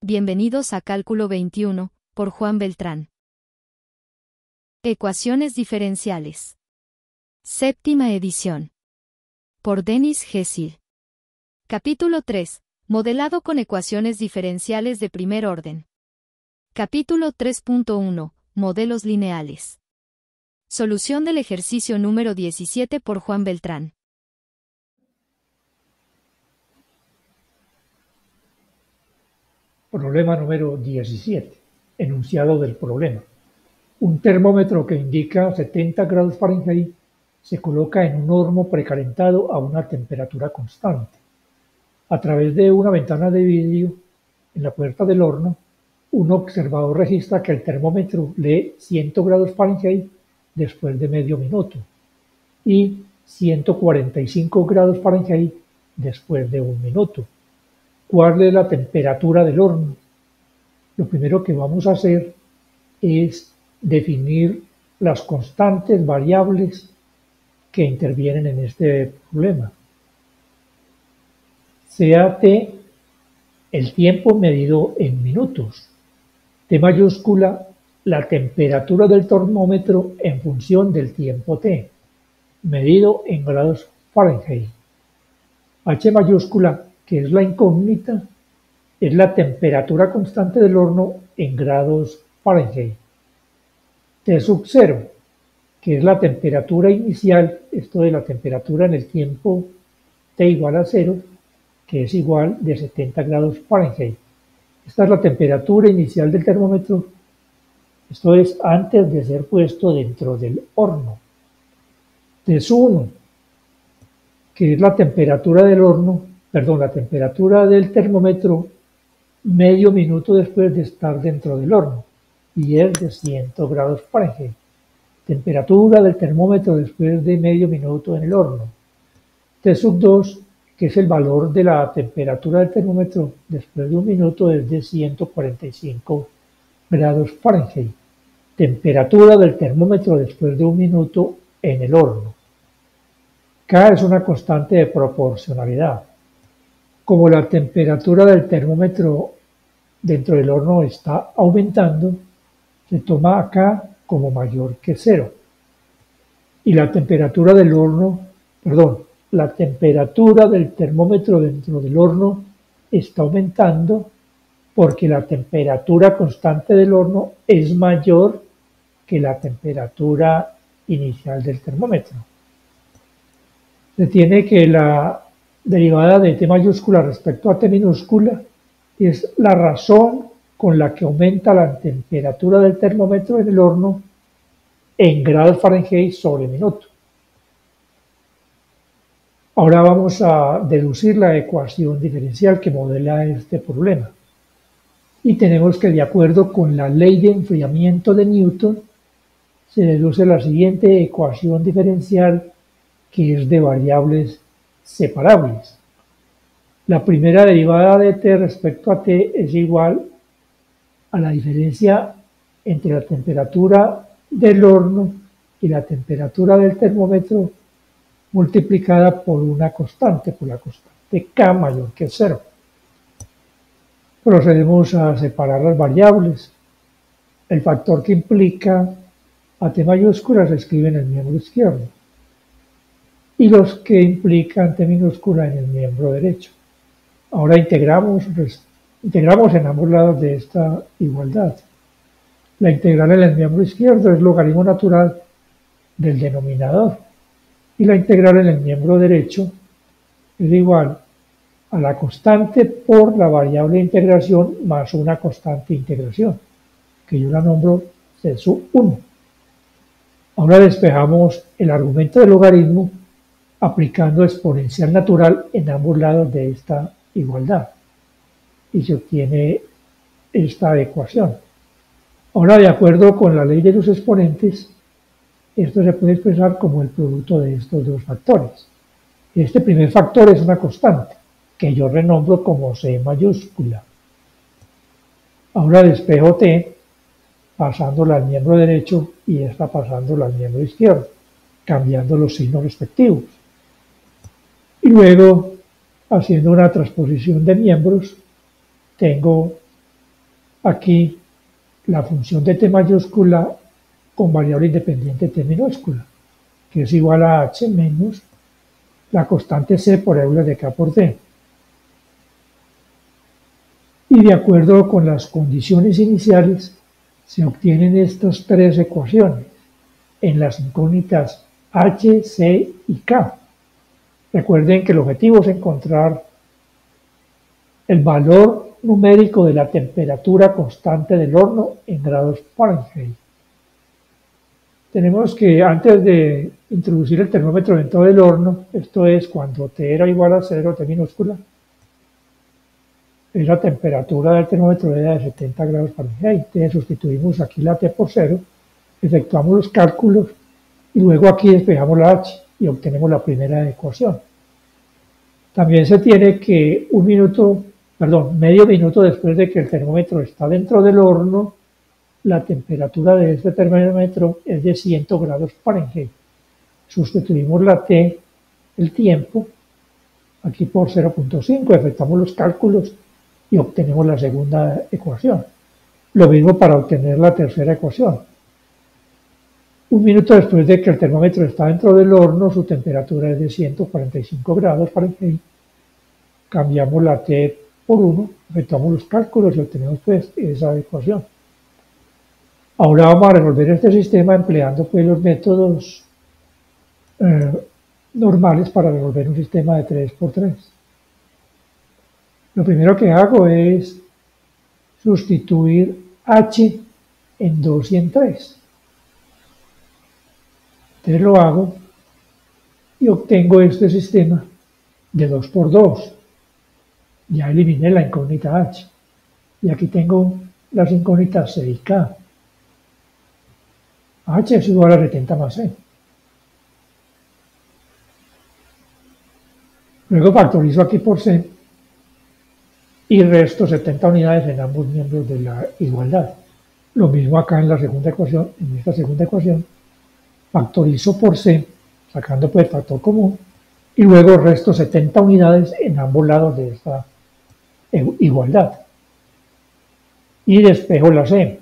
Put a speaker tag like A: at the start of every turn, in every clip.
A: Bienvenidos a Cálculo 21, por Juan Beltrán. Ecuaciones diferenciales. Séptima edición. Por Denis Gessil. Capítulo 3. Modelado con ecuaciones diferenciales de primer orden. Capítulo 3.1. Modelos lineales. Solución del ejercicio número 17 por Juan Beltrán.
B: Problema número 17. Enunciado del problema. Un termómetro que indica 70 grados Fahrenheit se coloca en un horno precalentado a una temperatura constante. A través de una ventana de vidrio en la puerta del horno, un observador registra que el termómetro lee 100 grados Fahrenheit después de medio minuto y 145 grados Fahrenheit después de un minuto. ¿Cuál es la temperatura del horno? Lo primero que vamos a hacer es definir las constantes variables que intervienen en este problema. Sea T el tiempo medido en minutos. T mayúscula, la temperatura del termómetro en función del tiempo T, medido en grados Fahrenheit. H mayúscula, que es la incógnita, es la temperatura constante del horno en grados Fahrenheit. T sub 0, que es la temperatura inicial, esto de la temperatura en el tiempo T igual a 0, que es igual de 70 grados Fahrenheit. Esta es la temperatura inicial del termómetro, esto es antes de ser puesto dentro del horno. T sub 1, que es la temperatura del horno, la temperatura del termómetro medio minuto después de estar dentro del horno, y es de 100 grados Fahrenheit. Temperatura del termómetro después de medio minuto en el horno. T sub 2, que es el valor de la temperatura del termómetro después de un minuto, es de 145 grados Fahrenheit. Temperatura del termómetro después de un minuto en el horno. K es una constante de proporcionalidad. Como la temperatura del termómetro dentro del horno está aumentando, se toma acá como mayor que 0. Y la temperatura del la temperatura del termómetro dentro del horno está aumentando porque la temperatura constante del horno es mayor que la temperatura inicial del termómetro. Se tiene que la derivada de T mayúscula respecto a T minúscula es la razón con la que aumenta la temperatura del termómetro en el horno en grados Fahrenheit sobre minuto. Ahora vamos a deducir la ecuación diferencial que modela este problema. Y tenemos que, de acuerdo con la ley de enfriamiento de Newton, se deduce la siguiente ecuación diferencial, que es de variables separables. La primera derivada de T respecto a T es igual a la diferencia entre la temperatura del horno y la temperatura del termómetro multiplicada por una constante, por la constante K mayor que 0. Procedemos a separar las variables. El factor que implica a T mayúscula se escribe en el miembro izquierdo y los que implican T minúscula en el miembro derecho. Ahora integramos en ambos lados de esta igualdad. La integral en el miembro izquierdo es logaritmo natural del denominador y la integral en el miembro derecho es igual a la constante por la variable de integración más una constante de integración, que yo la nombro C sub 1. Ahora despejamos el argumento del logaritmo aplicando exponencial natural en ambos lados de esta igualdad y se obtiene esta ecuación. Ahora, de acuerdo con la ley de los exponentes, esto se puede expresar como el producto de estos dos factores. Este primer factor es una constante que yo renombro como C mayúscula. Ahora despejo T pasándola al miembro derecho y esta pasándola al miembro izquierdo, cambiando los signos respectivos. Y luego, haciendo una transposición de miembros, tengo aquí la función de t mayúscula con variable independiente t minúscula, que es igual a h menos la constante c por Euler de k por d. Y de acuerdo con las condiciones iniciales, se obtienen estas tres ecuaciones en las incógnitas h, c y k. Recuerden que el objetivo es encontrar el valor numérico de la temperatura constante del horno en grados Fahrenheit. Tenemos que, antes de introducir el termómetro dentro del horno, esto es cuando T era igual a 0, T minúscula, la temperatura del termómetro era de 70 grados Fahrenheit. Entonces sustituimos aquí la T por 0, efectuamos los cálculos y luego aquí despejamos la H y obtenemos la primera ecuación. También se tiene que medio minuto después de que el termómetro está dentro del horno, la temperatura de este termómetro es de 100 grados Fahrenheit. Sustituimos la T, el tiempo, aquí por 0.5, efectuamos los cálculos y obtenemos la segunda ecuación. Lo mismo para obtener la tercera ecuación. Un minuto después de que el termómetro está dentro del horno, su temperatura es de 145 grados Fahrenheit. Cambiamos la T por 1, efectuamos los cálculos y obtenemos pues esa ecuación. Ahora vamos a resolver este sistema empleando pues los métodos normales para resolver un sistema de 3×3. Lo primero que hago es sustituir h en 2 y en 3. Entonces lo hago y obtengo este sistema de 2 por 2. Ya eliminé la incógnita h. Y aquí tengo las incógnitas c y k. H es igual a 70 más c. Luego factorizo aquí por c y resto 70 unidades en ambos miembros de la igualdad. Lo mismo acá en la segunda ecuación, en esta segunda ecuación, factorizo por c, sacando pues el factor común, y luego resto 70 unidades en ambos lados de esta igualdad. Y despejo la c.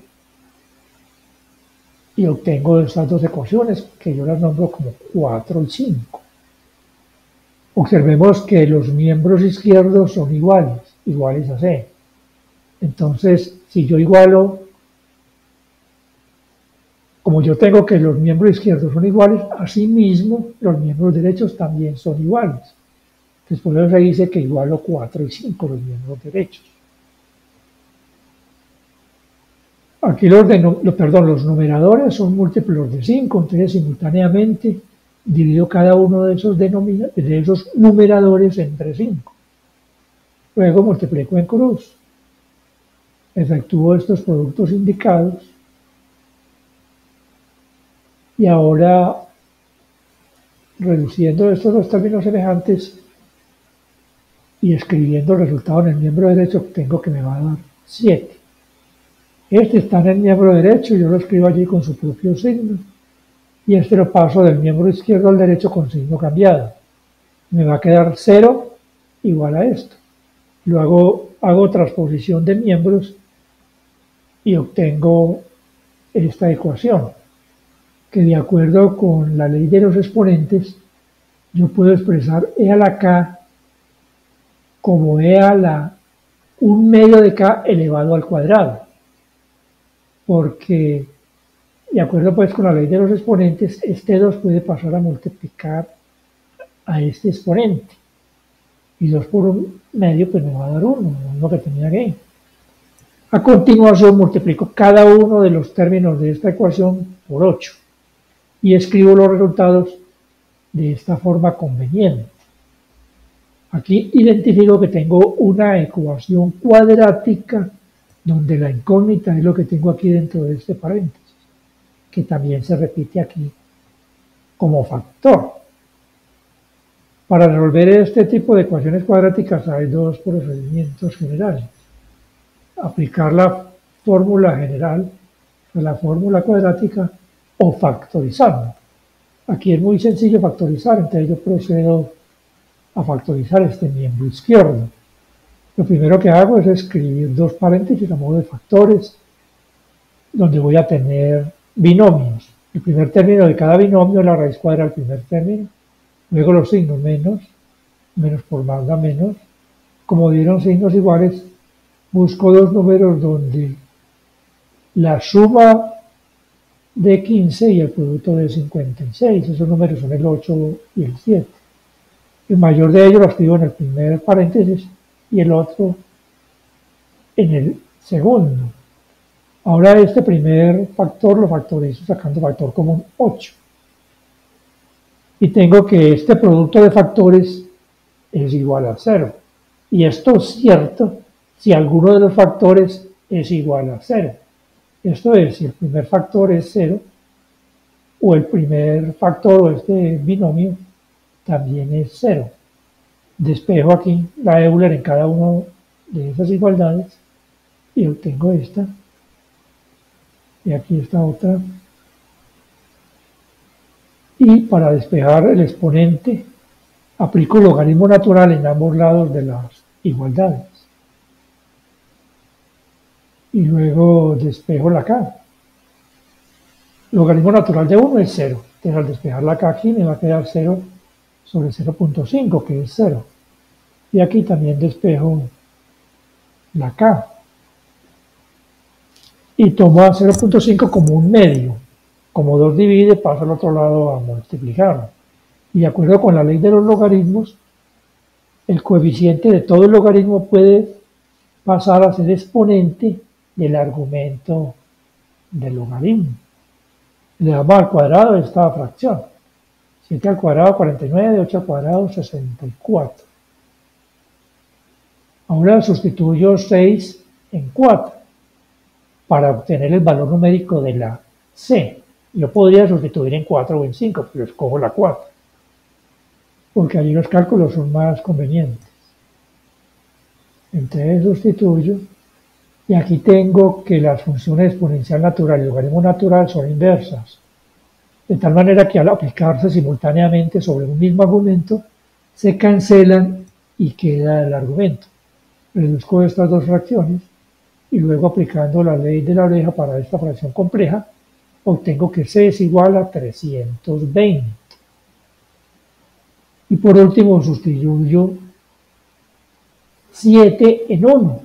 B: Y obtengo estas dos ecuaciones, que yo las nombro como 4 y 5. Observemos que los miembros izquierdos son iguales a c. Entonces, si yo igualo, como yo tengo que los miembros izquierdos son iguales, asimismo los miembros derechos también son iguales. Entonces, por eso se dice que igualo 4 y 5 los miembros derechos. Aquí los numeradores son múltiplos de 5, entonces simultáneamente divido cada uno de esos numeradores entre 5. Luego multiplico en cruz. Efectúo estos productos indicados. Y ahora, reduciendo estos dos términos semejantes y escribiendo el resultado en el miembro derecho, obtengo que me va a dar 7. Este está en el miembro derecho, yo lo escribo allí con su propio signo. Y este lo paso del miembro izquierdo al derecho con signo cambiado. Me va a quedar 0 igual a esto. Luego hago transposición de miembros y obtengo esta ecuación, que de acuerdo con la ley de los exponentes, yo puedo expresar e a la k como e a la 1/2 de k elevado al cuadrado. Porque, de acuerdo pues con la ley de los exponentes, este 2 puede pasar a multiplicar a este exponente. Y 2 por 1/2 pues me va a dar 1, lo que tenía aquí. A continuación multiplico cada uno de los términos de esta ecuación por 8. Y escribo los resultados de esta forma conveniente. Aquí identifico que tengo una ecuación cuadrática donde la incógnita es lo que tengo aquí dentro de este paréntesis, que también se repite aquí como factor. Para resolver este tipo de ecuaciones cuadráticas hay dos procedimientos generales. Aplicar la fórmula general a la fórmula cuadrática o factorizarla. Aquí es muy sencillo factorizar, entonces yo procedo a factorizar este miembro izquierdo. Lo primero que hago es escribir dos paréntesis a modo de factores, donde voy a tener binomios. El primer término de cada binomio es la raíz cuadrada del primer término, luego los signos menos, menos por más da menos. Como dieron signos iguales, busco dos números donde la suma de 15 y el producto de 56, esos números son el 8 y el 7. El mayor de ellos lo escribo en el primer paréntesis y el otro en el segundo. Ahora este primer factor lo factorizo sacando factor común 8. Y tengo que este producto de factores es igual a 0. Y esto es cierto si alguno de los factores es igual a 0. Esto es, si el primer factor es 0, o el primer factor o este binomio también es 0. Despejo aquí la Euler en cada una de esas igualdades y obtengo esta. Y aquí está otra. Y para despejar el exponente, aplico el logaritmo natural en ambos lados de las igualdades. Y luego despejo la K. Logaritmo natural de 1 es 0. Entonces al despejar la K aquí me va a quedar 0 sobre 0.5, que es 0. Y aquí también despejo la K. Y tomo a 0.5 como un medio. Como 2 divide, paso al otro lado a multiplicarlo. Y de acuerdo con la ley de los logaritmos, el coeficiente de todo el logaritmo puede pasar a ser exponente del argumento del logaritmo. Le damos al cuadrado de esta fracción. 7 al cuadrado 49, 8 al cuadrado 64. Ahora sustituyo 6 en 4 para obtener el valor numérico de la C. Yo podría sustituir en 4 o en 5, pero escojo la 4, porque allí los cálculos son más convenientes. Entonces sustituyo, y aquí tengo que las funciones exponencial natural y logaritmo natural son inversas, de tal manera que al aplicarse simultáneamente sobre un mismo argumento, se cancelan y queda el argumento. Reduzco estas dos fracciones y luego aplicando la ley de la oreja para esta fracción compleja, obtengo que C es igual a 320. Y por último sustituyo 7 en 1.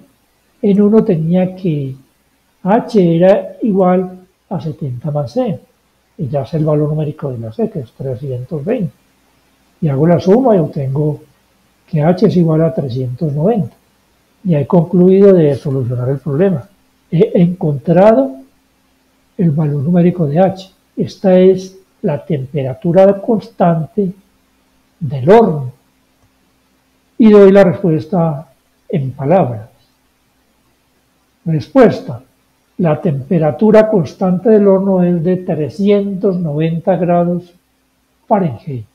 B: En 1 tenía que H era igual a 70 más C. Y ya sé el valor numérico de la C, que es 320. Y hago la suma y obtengo que H es igual a 390. Y he concluido de solucionar el problema. He encontrado el valor numérico de H. Esta es la temperatura constante del horno. Y doy la respuesta en palabras. Respuesta. La temperatura constante del horno es de 390 grados Fahrenheit.